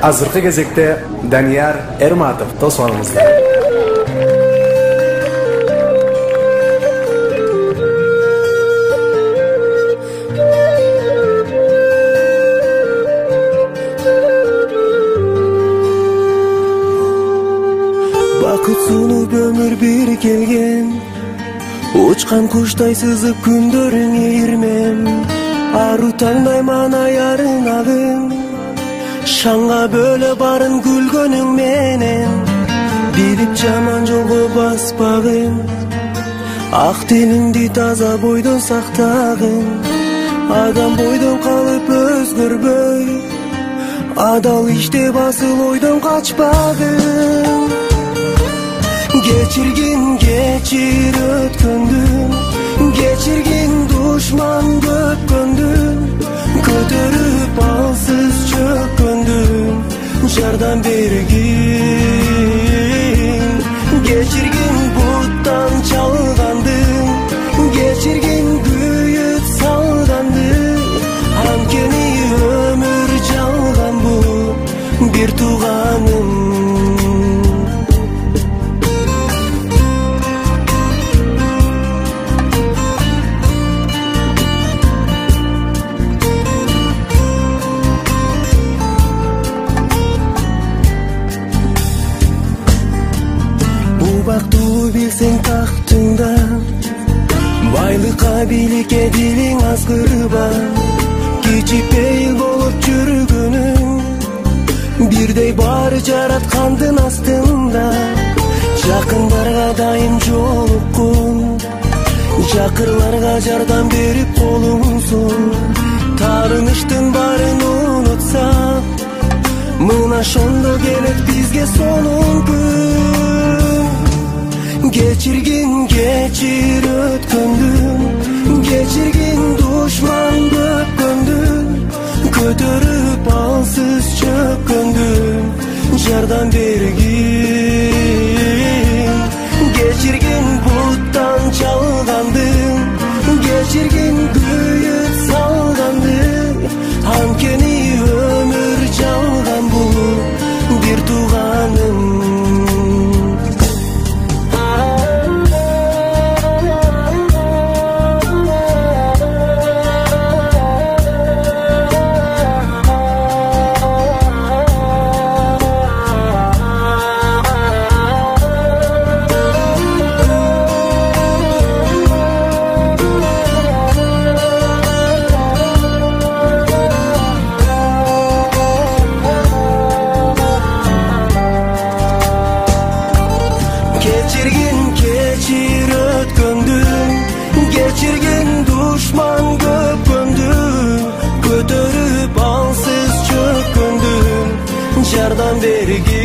Azırkı gezekte Daniyar Ermatov tosmanımızda. Bakıt sunup ömür bir kelgen, uçkan kuşтай sızıp күндөрүңө ирмем. Ару таңдай мана ярың агын, шаңга бөлө барын күлгөнүң менен. Билип жаман жолго баспагын, ак тилиңди таза бойдон сактагын. Адам бойдон калып өзгөрбөй, адал иштеп асыл ойдон качпагын. Geçir ötkөndүн, geçirgin duşman köpkөndүn. Көтөрүп алсыз чөккөндүн, жардан бергин. Geçirgin буттан чалгандын, geçirgin күйүп салгандын. Анткени өмүр жалган бул бир тууганым. Бактуу билсең тактыңда, байлыкка бийликке дилиң азгырба. Кичипейил болуп жүргөнүң, бирдей баары жараткандын астында. Жакындарга дайым жолуккун, жакырларга жардам берип колуң сун. Таарыныштын баарын унутса, мына ошондо келет бизге сонун күн. Geçir ötkөндүн, geçirgin duşman köpkөндүn. Көтөрүп алсыз чөккөндүн, жардан бергин. Geçirgin буттан чалгандын, geçirgin күйүп салгандын. Анткени өмүр жалган бул бир тууганым. Geçir ötkөndүn, geçirgin duşman köpkөndүn. Көтөрүп алсыз чөккөндүн, жардан бергин.